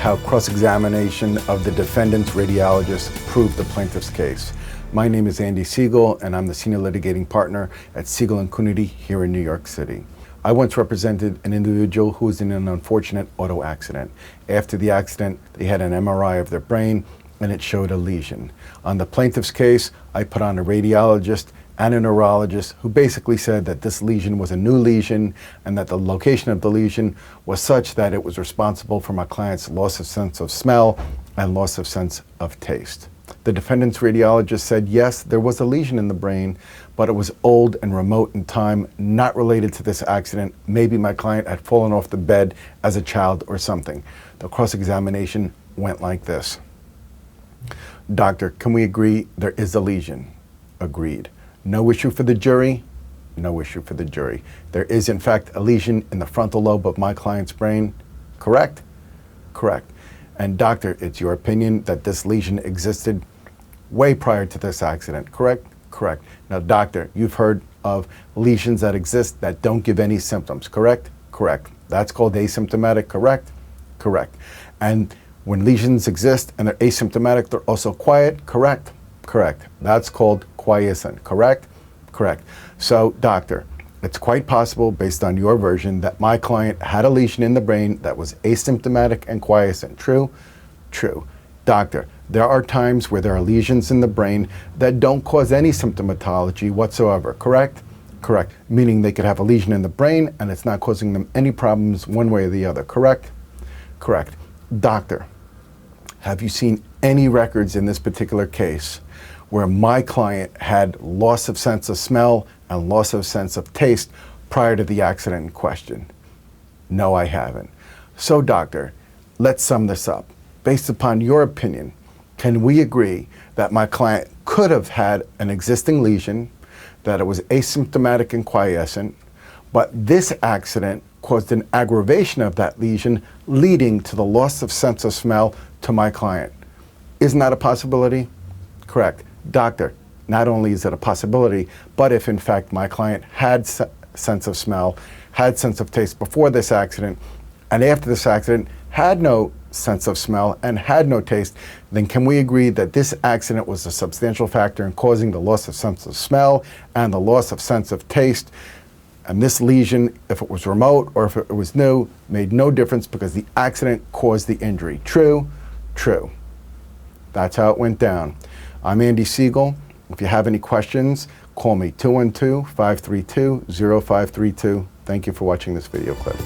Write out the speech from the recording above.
how cross-examination of the defendant's radiologist proved the plaintiff's case. My name is Andy Siegel, and I'm the senior litigating partner at Siegel Coonerty here in New York City. I once represented an individual who was in an unfortunate auto accident. After the accident, they had an MRI of their brain, and it showed a lesion. On the plaintiff's case, I put on a radiologist and a neurologist who basically said that this lesion was a new lesion and that the location of the lesion was such that it was responsible for my client's loss of sense of smell and loss of sense of taste. The defendant's radiologist said, yes, there was a lesion in the brain, but it was old and remote in time, not related to this accident. Maybe my client had fallen off the bed as a child or something. The cross-examination went like this. Doctor, can we agree there is a lesion? Agreed. No issue for the jury? No issue for the jury. There is, in fact, a lesion in the frontal lobe of my client's brain. Correct? Correct. And doctor, it's your opinion that this lesion existed way prior to this accident, correct? Correct. Now, doctor, you've heard of lesions that exist that don't give any symptoms, correct? Correct. That's called asymptomatic, correct? Correct. And when lesions exist and they're asymptomatic, they're also quiet, correct? Correct. That's called quiescent, correct? Correct. So, doctor, it's quite possible, based on your version, that my client had a lesion in the brain that was asymptomatic and quiescent. True? True. Doctor, there are times where there are lesions in the brain that don't cause any symptomatology whatsoever, correct? Correct. Meaning they could have a lesion in the brain and it's not causing them any problems one way or the other, correct? Correct. Doctor, have you seen any records in this particular case where my client had loss of sense of smell and loss of sense of taste prior to the accident in question? No, I haven't. So, doctor, let's sum this up. Based upon your opinion, can we agree that my client could have had an existing lesion, that it was asymptomatic and quiescent, but this accident caused an aggravation of that lesion, leading to the loss of sense of smell to my client? Isn't that a possibility? Correct. Doctor, not only is it a possibility, but if in fact my client had sense of smell, had sense of taste before this accident, and after this accident had no sense of smell and had no taste, then can we agree that this accident was a substantial factor in causing the loss of sense of smell and the loss of sense of taste? And this lesion, if it was remote or if it was new, made no difference because the accident caused the injury. True? True. That's how it went down. I'm Andy Siegel. If you have any questions, call me 212-532-0532. Thank you for watching this video clip.